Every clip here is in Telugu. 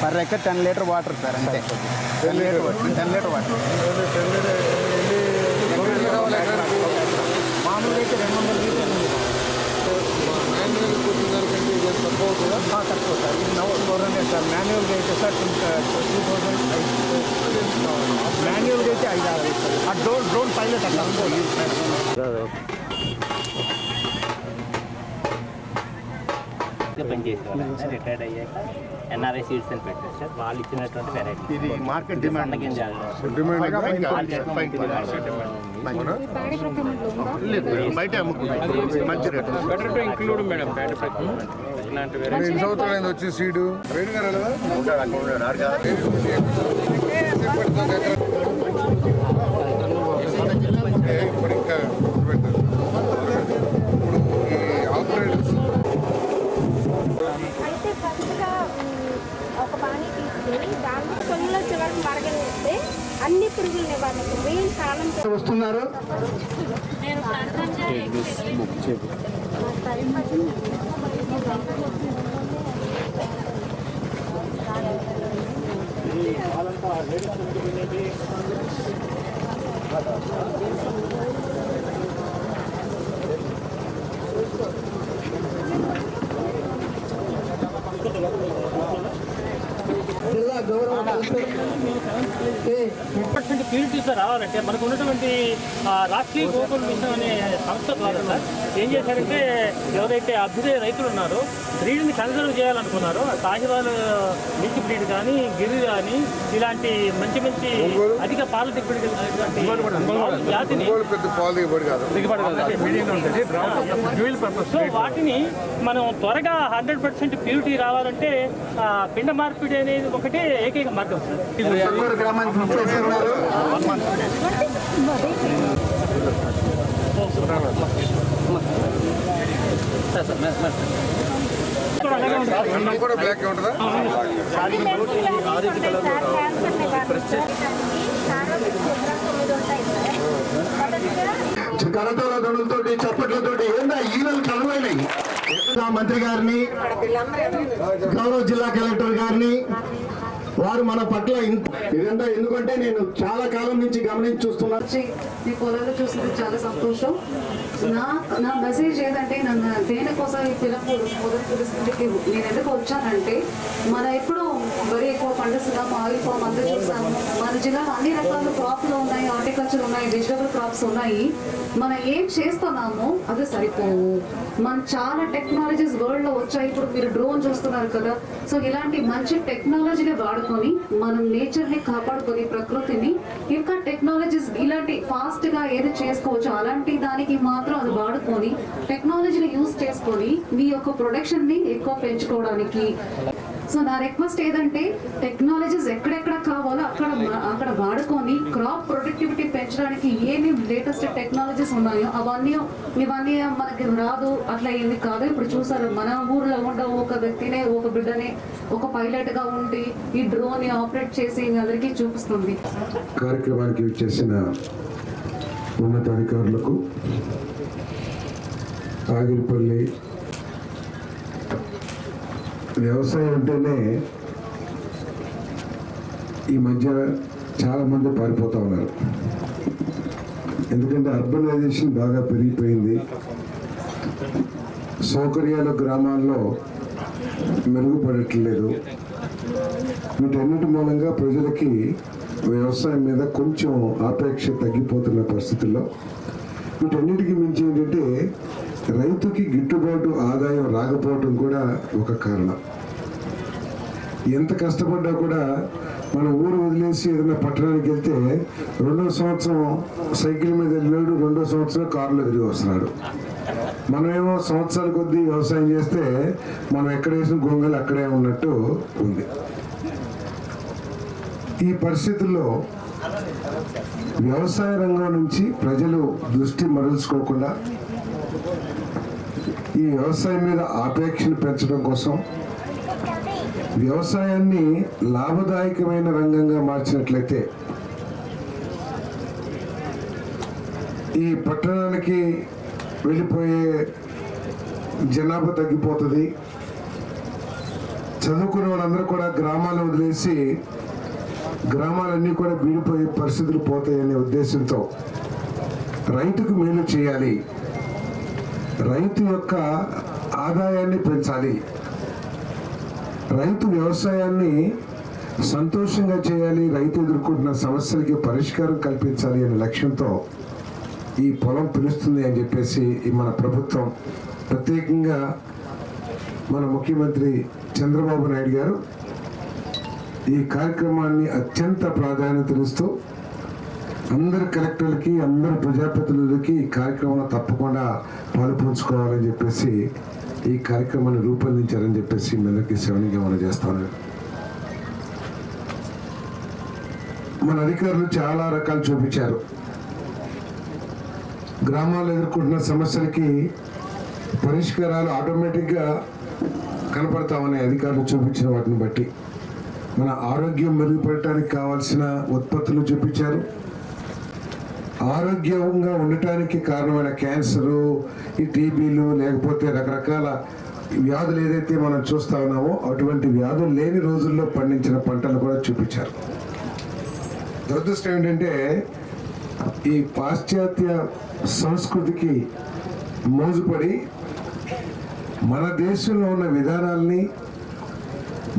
Per acre 10 litre water sir అంతే. 10 లీటర్ వాటర్ మామూలుగా అయితే 200 లీటర్లు తక్కువ సార్. ఇది 400 సార్. మాన్యువల్గా అయితే సార్ 2000. మాన్యువల్గా అయితే 5-6 సార్. ఆ డ్రోన్ పైలట్ అట్లా పనిచేసే వాళ్ళు రిటైర్డ్ అయ్యాక ఎన్ఆర్ఐ సీడ్స్ అని పెట్టారు సార్. వాళ్ళు ఇచ్చినటువంటి వెరైటీ ఇది మార్కెట్ డిమాండ్ బయట మంచి రేట్ ఇంక్లూడ్ మేడం ఎన్ని సంవత్సరాలు వచ్చి సీడు ఇప్పుడు ఇంకా ఈ ఆపరేటర్స్ అయితే ఫస్ట్గా ఒక పానీ తీసుకుని దాంట్లో సొమ్ములో చివరికి మరగనిస్తే అన్ని పురుగుల నివారణకు మెయిన్ కాలం వస్తున్నారు. జిల్లా గౌరవ ప్యూరిటీస్ రావాలంటే మనకు ఉన్నటువంటి రాష్ట్రీయ గోకుల్ మిషన్ అనే సంస్థ ద్వారా సార్ ఏం చేశారంటే ఎవరైతే అభ్యుదయ రైతులు ఉన్నారో బ్రీడ్ని కన్సర్వ్ చేయాలనుకున్నారో సాహివాల్ మిల్క్ బ్రీడ్ కానీ గిరి కానీ ఇలాంటి మంచి మంచి అధిక పాల దిగుబడి జాతిని సో వాటిని మనం త్వరగా 100% ప్యూరిటీ రావాలంటే పిండ మార్పిడి అనేది ఒకటే ఏకైక మార్గం సార్. కూడా బ్లాక్ ఉంటుందా? కరతాల దండలతోటి చప్పట్లతోటి ఏందా ఈనలు చదవైనాయి. మంత్రి గారిని, గౌరవ జిల్లా కలెక్టర్ గారిని, వారు మన పట్ల ఇదంతా ఎందుకంటే నేను చాలా కాలం నుంచి గమనించి చూస్తున్నాను. మీ పొలాలు చూసింది చాలా సంతోషం. నా మెసేజ్ ఏదంటే నన్ను దేనికోసం ఈ పిల్లలు మొదటి పరిస్థితికి నేను ఎందుకు వచ్చానంటే మన ఎప్పుడు వరి ఎక్కువ పండిస్తున్నాము, ఆయిల్ ఫామ్ అందరూ చూసాము. మన జిల్లాలో అన్ని రకాల క్రాప్లు ఉన్నాయి, హార్టికల్చర్ ఉన్నాయి, వెజిటబుల్ క్రాప్స్ ఉన్నాయి. మనం ఏం చేస్తున్నామో అది సరిపోవు. మనం చాలా టెక్నాలజీస్ వరల్డ్ లో వచ్చాయి. ఇప్పుడు మీరు డ్రోన్ చూస్తున్నారు కదా. సో ఇలాంటి మంచి టెక్నాలజీని వాడుకొని మనం నేచర్ ని కాపాడుకొని ప్రకృతిని ఇంకా టెక్నాలజీస్ ఇలాంటి ఫాస్ట్ గా ఏది చేసుకోవచ్చు అలాంటి దానికి మాత్రం అది వాడుకొని టెక్నాలజీని యూజ్ చేసుకొని మీ యొక్క ప్రొడక్షన్ ని ఎక్కువ పెంచుకోవడానికి. సో నా రిక్వెస్ట్ ఏదంటే టెక్నాలజీస్ ఎక్కడెక్కడ కావాలో అక్కడ వాడుకొని క్రాప్ ప్రొడక్టివిటీ పెంచడానికి ఏమేమి లేటెస్ట్ టెక్నాలజీస్ ఉన్నాయో ఇవన్నీ మనకి రాదు అట్లా ఏమి కాదు. ఇప్పుడు చూసారు మన ఊర్లో ఉండ ఒక వ్యక్తినే ఒక బిడ్డనే ఒక పైలట్ గా ఉండి ఈ డ్రోన్ ని ఆపరేట్ చేసి అందరికీ చూపిస్తుంది. కార్యక్రమానికి చేసిన ఉన్నతాధికారులకు, ఆగిరిపల్లి వ్యవసాయం అంటేనే ఈ మధ్య చాలామంది పారిపోతూ ఉన్నారు. ఎందుకంటే అర్బనైజేషన్ బాగా పెరిగిపోయింది. సౌకర్యాలు గ్రామాల్లో మెరుగుపడట్లేదు. వీటన్నిటి మూలంగా ప్రజలకి వ్యవసాయం మీద కొంచెం ఆపేక్ష తగ్గిపోతున్న పరిస్థితుల్లో వీటన్నిటికీ మించి ఏంటంటే రైతుకి గిట్టుబాటు ఆదాయం రాకపోవడం కూడా ఒక కారణం. ఎంత కష్టపడ్డా కూడా మన ఊరు వదిలేసి ఏదైనా పట్టణానికి వెళ్తే 2వ సంవత్సరం సైకిల్ మీద వెళ్ళినాడు, 2వ సంవత్సరం కారులో తిరిగి వస్తున్నాడు. మనమేమో సంవత్సరాల కొద్దీ వ్యవసాయం చేస్తే మనం ఎక్కడ వేసిన గొంగలు అక్కడే ఉన్నట్టు ఉంది. ఈ పరిస్థితుల్లో వ్యవసాయ రంగం నుంచి ప్రజలు దృష్టి మరల్చుకోకుండా ఈ వ్యవసాయం మీద ఆపేక్షను పెంచడం కోసం వ్యవసాయాన్ని లాభదాయకమైన రంగంగా మార్చినట్లయితే ఈ పట్టణానికి వెళ్ళిపోయే జనాభా తగ్గిపోతుంది. చదువుకున్న వాళ్ళందరూ కూడా గ్రామాలను వదిలేసి గ్రామాలన్నీ కూడా బీడిపోయే పరిస్థితులు పోతాయనే ఉద్దేశంతో రైతుకు మేలు చేయాలి, రైతు యొక్క ఆదాయాన్ని పెంచాలి, రైతు వ్యవసాయాన్ని సంతోషంగా చేయాలి, రైతు ఎదుర్కొంటున్న సమస్యలకి పరిష్కారం కల్పించాలి అనే లక్ష్యంతో ఈ పొలం పిలుస్తుంది అని చెప్పేసి మన ప్రభుత్వం, ప్రత్యేకంగా మన ముఖ్యమంత్రి చంద్రబాబు నాయుడు గారు ఈ కార్యక్రమాన్ని అత్యంత ప్రాధాన్యతనిస్తూ అందరు కలెక్టర్లకి, అందరు ప్రజాప్రతినిధులకి ఈ కార్యక్రమంలో తప్పకుండా పాలుపంచుకోవాలని చెప్పేసి ఈ కార్యక్రమాన్ని రూపొందించారని చెప్పేసి మీ అందరికీ శ్రవణంగా మనం చేస్తాను. మన అధికారులు చాలా రకాలు చూపించారు. గ్రామాల్లో ఎదుర్కొంటున్న సమస్యలకి పరిష్కారాలు ఆటోమేటిక్గా కనపడతామనే అధికారులు చూపించిన వాటిని బట్టి మన ఆరోగ్యం మెరుగుపడటానికి కావాల్సిన ఉత్పత్తులు చూపించారు. ఆరోగ్యంగా ఉండటానికి కారణమైన క్యాన్సరు, ఈ టీబీలు, లేకపోతే రకరకాల వ్యాధులు ఏదైతే మనం చూస్తా ఉన్నామో అటువంటి వ్యాధులు లేని రోజుల్లో పండించిన పంటలు కూడా చూపించారు. దురదృష్టం ఏంటంటే ఈ పాశ్చాత్య సంస్కృతికి మోజుపడి మన దేశంలో ఉన్న విధానాల్ని,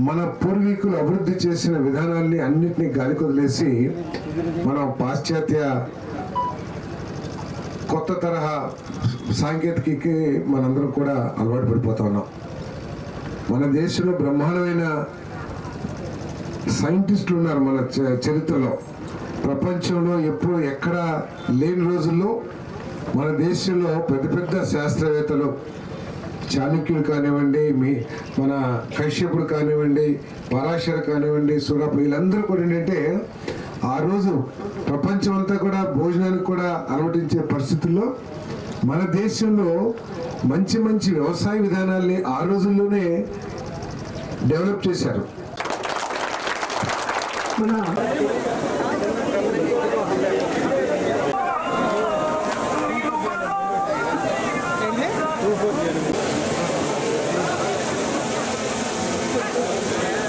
మన పూర్వీకులు అభివృద్ధి చేసిన విధానాల్ని అన్నిటినీ గాలికొదిలేసి మనం పాశ్చాత్య కొత్త తరహా సాంకేతికకి మనందరం కూడా అలవాటు పడిపోతా ఉన్నాం. మన దేశంలో బ్రహ్మాండమైన సైంటిస్టులు ఉన్నారు. మన చరిత్రలో ప్రపంచంలో ఎప్పుడు ఎక్కడ లేని రోజుల్లో మన దేశంలో పెద్ద పెద్ద శాస్త్రవేత్తలు, చాణక్యుడు కానివ్వండి, మన కశ్యపుడు కానివ్వండి, పరాశర కానివ్వండి, సురప, వీళ్ళందరూ కూడా ఏంటంటే ఆ రోజు ప్రపంచం అంతా కూడా భోజనానికి కూడా అలవటించే పరిస్థితుల్లో మన దేశంలో మంచి మంచి వ్యవసాయ విధానాల్ని ఆ రోజుల్లోనే డెవలప్ చేశారు. మన